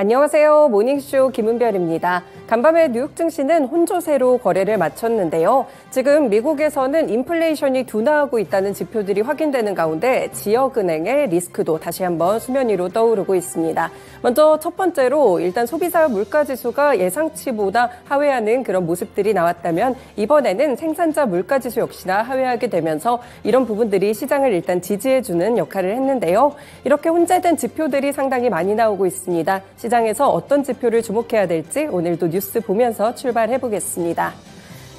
안녕하세요. 모닝쇼 김은별입니다. 간밤에 뉴욕 증시는 혼조세로 거래를 마쳤는데요. 지금 미국에서는 인플레이션이 둔화하고 있다는 지표들이 확인되는 가운데 지역은행의 리스크도 다시 한번 수면 위로 떠오르고 있습니다. 먼저 첫 번째로 일단 소비자 물가지수가 예상치보다 하회하는 그런 모습들이 나왔다면 이번에는 생산자 물가지수 역시나 하회하게 되면서 이런 부분들이 시장을 일단 지지해주는 역할을 했는데요. 이렇게 혼재된 지표들이 상당히 많이 나오고 있습니다. 시장에서 어떤 지표를 주목해야 될지 오늘도 뉴스 보면서 출발해보겠습니다.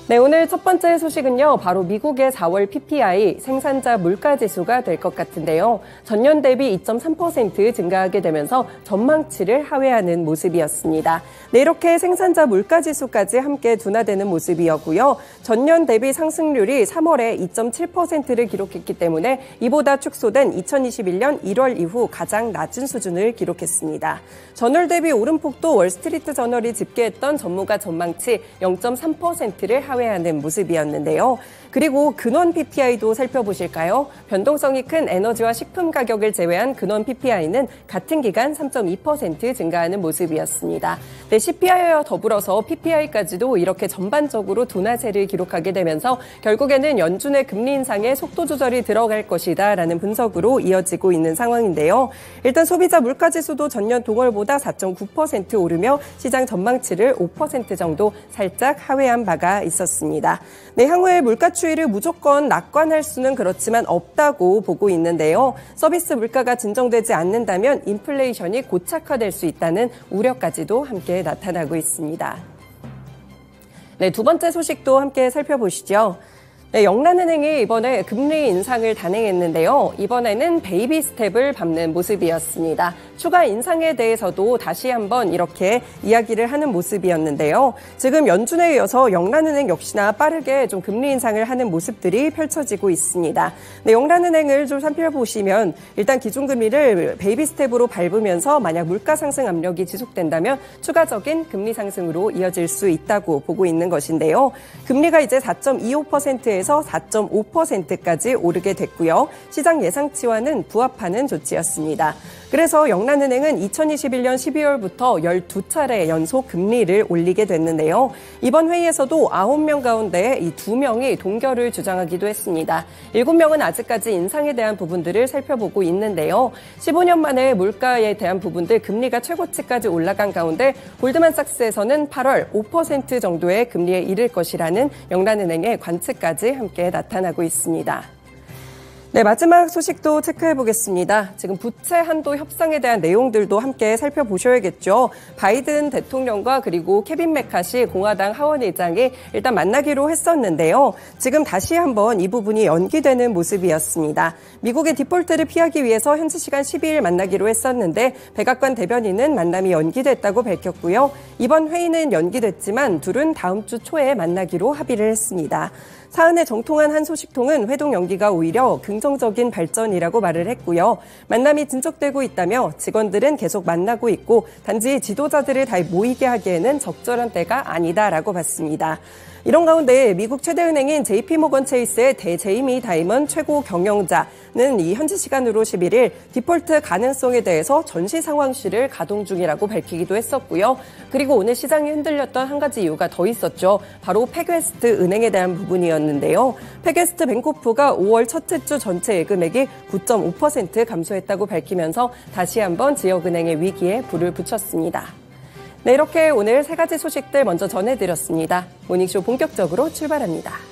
네, 오늘 첫 번째 소식은요. 바로 미국의 4월 PPI 생산자 물가지수가 될 것 같은데요. 전년 대비 2.3% 증가하게 되면서 전망치를 하회하는 모습이었습니다. 네, 이렇게 생산자 물가지수까지 함께 둔화되는 모습이었고요. 전년 대비 상승률이 3월에 2.7%를 기록했기 때문에 이보다 축소된 2021년 1월 이후 가장 낮은 수준을 기록했습니다. 전월 대비 오름폭도 월스트리트 저널이 집계했던 전문가 전망치 0.3%를 하회하는 모습이었는데요. 그리고 근원 PPI도 살펴보실까요? 변동성이 큰 에너지와 식품 가격을 제외한 근원 PPI는 같은 기간 3.2% 증가하는 모습이었습니다. 네, CPI와 더불어서 PPI까지도 이렇게 전반적으로 둔화세를 기록하게 되면서 결국에는 연준의 금리 인상에 속도 조절이 들어갈 것이다라는 분석으로 이어지고 있는 상황인데요. 일단 소비자 물가지수도 전년 동월보다 4.9% 오르며 시장 전망치를 5% 정도 살짝 하회한 바가 있었습니다. 네, 향후에 물가 추이를 무조건 낙관할 수는 그렇지만 없다고 보고 있는데요. 서비스 물가가 진정되지 않는다면 인플레이션이 고착화될 수 있다는 우려까지도 함께 나타나고 있습니다. 네, 두 번째 소식도 함께 살펴보시죠. 네, 영란은행이 이번에 금리 인상을 단행했는데요. 이번에는 베이비 스텝을 밟는 모습이었습니다. 추가 인상에 대해서도 다시 한번 이렇게 이야기를 하는 모습이었는데요. 지금 연준에 이어서 영란은행 역시나 빠르게 좀 금리 인상을 하는 모습들이 펼쳐지고 있습니다. 네, 영란은행을 좀 살펴보시면 일단 기준금리를 베이비 스텝으로 밟으면서 만약 물가 상승 압력이 지속된다면 추가적인 금리 상승으로 이어질 수 있다고 보고 있는 것인데요. 금리가 이제 4.25%에 4.5%까지 오르게 됐고요. 시장 예상치와는 부합하는 조치였습니다. 그래서 영란은행은 2021년 12월부터 12차례 연속 금리를 올리게 됐는데요. 이번 회의에서도 9명 가운데 이 2명이 동결을 주장하기도 했습니다. 7명은 아직까지 인상에 대한 부분들을 살펴보고 있는데요. 15년 만에 물가에 대한 부분들 금리가 최고치까지 올라간 가운데 골드만삭스에서는 8월 5% 정도의 금리에 이를 것이라는 영란은행의 관측까지 함께 나타나고 있습니다. 네, 마지막 소식도 체크해 보겠습니다. 지금 부채 한도 협상에 대한 내용들도 함께 살펴보셔야겠죠. 바이든 대통령과 그리고 케빈 메카시 공화당 하원 의장이 일단 만나기로 했었는데요. 지금 다시 한번 이 부분이 연기되는 모습이었습니다. 미국의 디폴트를 피하기 위해서 현지 시간 12일 만나기로 했었는데 백악관 대변인은 만남이 연기됐다고 밝혔고요. 이번 회의는 연기됐지만 둘은 다음 주 초에 만나기로 합의를 했습니다. 사안에 정통한 한 소식통은 회동 연기가 오히려 긍정적인 발전이라고 말을 했고요. 만남이 진척되고 있다며 직원들은 계속 만나고 있고 단지 지도자들을 다 모이게 하기에는 적절한 때가 아니다라고 봤습니다. 이런 가운데 미국 최대 은행인 JP모건 체이스의 제이미 다이먼 최고 경영자는 이 현지 시간으로 11일 디폴트 가능성에 대해서 전시 상황실을 가동 중이라고 밝히기도 했었고요. 그리고 오늘 시장이 흔들렸던 한 가지 이유가 더 있었죠. 바로 팩웨스트 은행에 대한 부분이었는데요. 팩웨스트 뱅코프가 5월 첫째 주 전체 예금액이 9.5% 감소했다고 밝히면서 다시 한번 지역은행의 위기에 불을 붙였습니다. 네, 이렇게 오늘 세 가지 소식들 먼저 전해드렸습니다. 모닝쇼 본격적으로 출발합니다.